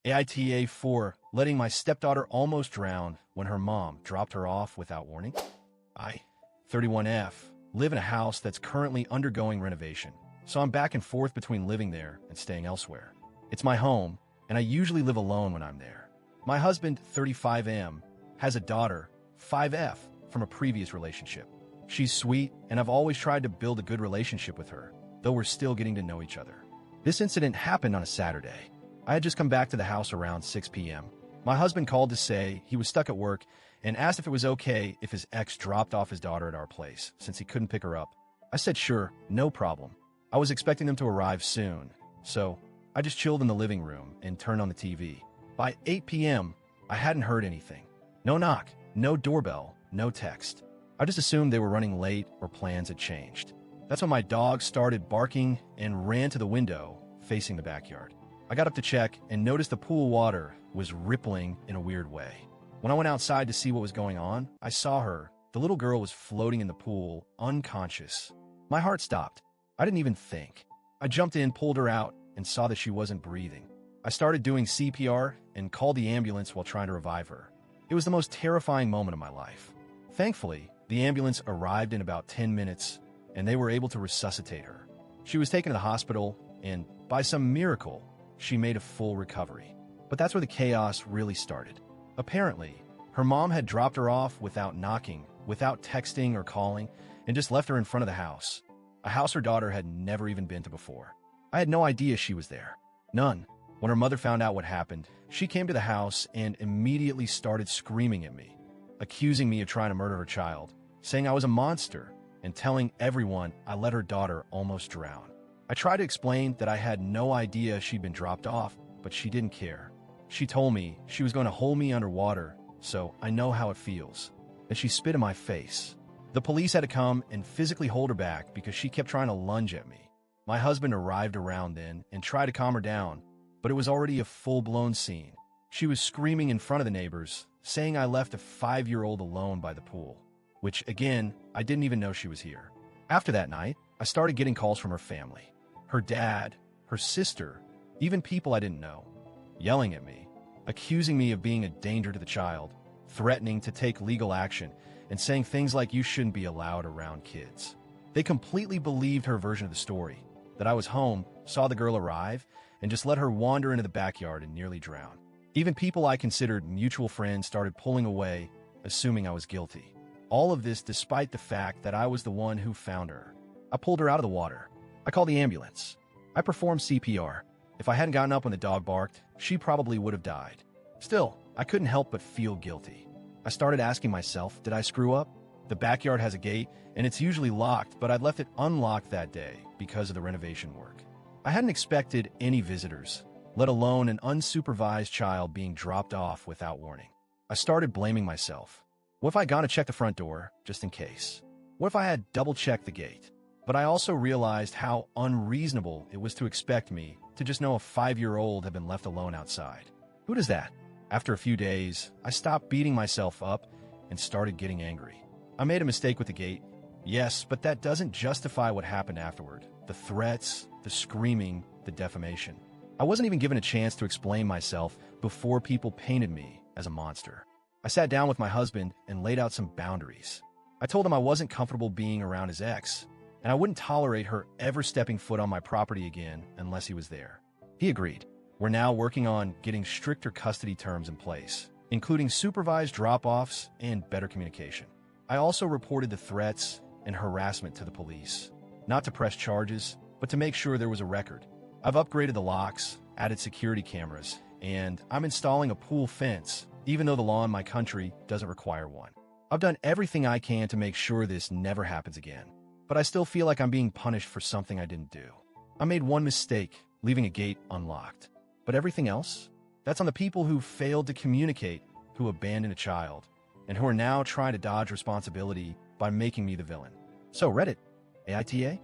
AITA 4, letting my stepdaughter almost drown when her mom dropped her off without warning. I, 31F, live in a house that's currently undergoing renovation, so I'm back and forth between living there and staying elsewhere. It's my home, and I usually live alone when I'm there. My husband, 35M, has a daughter, 5F, from a previous relationship. She's sweet, and I've always tried to build a good relationship with her, though we're still getting to know each other. This incident happened on a Saturday. I had just come back to the house around 6 p.m. My husband called to say he was stuck at work and asked if it was okay if his ex dropped off his daughter at our place, since he couldn't pick her up. I said sure, no problem. I was expecting them to arrive soon, so I just chilled in the living room and turned on the TV. By 8 p.m., I hadn't heard anything. No knock, no doorbell, no text. I just assumed they were running late or plans had changed. That's when my dog started barking and ran to the window facing the backyard. I got up to check and noticed the pool water was rippling in a weird way. When I went outside to see what was going on, I saw her. The little girl was floating in the pool, unconscious. My heart stopped. I didn't even think. I jumped in, pulled her out, and saw that she wasn't breathing. I started doing CPR and called the ambulance while trying to revive her. It was the most terrifying moment of my life. Thankfully, the ambulance arrived in about 10 minutes, and they were able to resuscitate her. She was taken to the hospital, and by some miracle, she made a full recovery. But that's where the chaos really started. Apparently, her mom had dropped her off without knocking, without texting or calling, and just left her in front of the house. A house her daughter had never even been to before. I had no idea she was there. None. When her mother found out what happened, she came to the house and immediately started screaming at me, accusing me of trying to murder her child, saying I was a monster, and telling everyone I let her daughter almost drown. I tried to explain that I had no idea she'd been dropped off, but she didn't care. She told me she was going to hold me underwater, so I know how it feels. And she spit in my face. The police had to come and physically hold her back because she kept trying to lunge at me. My husband arrived around then and tried to calm her down, but it was already a full-blown scene. She was screaming in front of the neighbors, saying I left a 5-year-old alone by the pool, which, again, I didn't even know she was here. After that night, I started getting calls from her family. Her dad, her sister, even people I didn't know, yelling at me, accusing me of being a danger to the child, threatening to take legal action, and saying things like you shouldn't be allowed around kids. They completely believed her version of the story, that I was home, saw the girl arrive, and just let her wander into the backyard and nearly drown. Even people I considered mutual friends started pulling away, assuming I was guilty. All of this despite the fact that I was the one who found her. I pulled her out of the water. I called the ambulance. I performed CPR. If I hadn't gotten up when the dog barked, she probably would have died. Still, I couldn't help but feel guilty. I started asking myself, did I screw up? The backyard has a gate, and it's usually locked, but I'd left it unlocked that day because of the renovation work. I hadn't expected any visitors, let alone an unsupervised child being dropped off without warning. I started blaming myself. What if I gone to check the front door, just in case? What if I had double-checked the gate? But I also realized how unreasonable it was to expect me to just know a 5-year-old had been left alone outside. Who does that? After a few days, I stopped beating myself up and started getting angry. I made a mistake with the gate. Yes, but that doesn't justify what happened afterward. The threats, the screaming, the defamation. I wasn't even given a chance to explain myself before people painted me as a monster. I sat down with my husband and laid out some boundaries. I told him I wasn't comfortable being around his ex, and I wouldn't tolerate her ever stepping foot on my property again unless he was there. He agreed. We're now working on getting stricter custody terms in place, including supervised drop-offs and better communication. I also reported the threats and harassment to the police, not to press charges, but to make sure there was a record. I've upgraded the locks, added security cameras, and I'm installing a pool fence, even though the law in my country doesn't require one. I've done everything I can to make sure this never happens again, but I still feel like I'm being punished for something I didn't do. I made one mistake, leaving a gate unlocked. But everything else? That's on the people who failed to communicate, who abandoned a child, and who are now trying to dodge responsibility by making me the villain. So Reddit, AITA?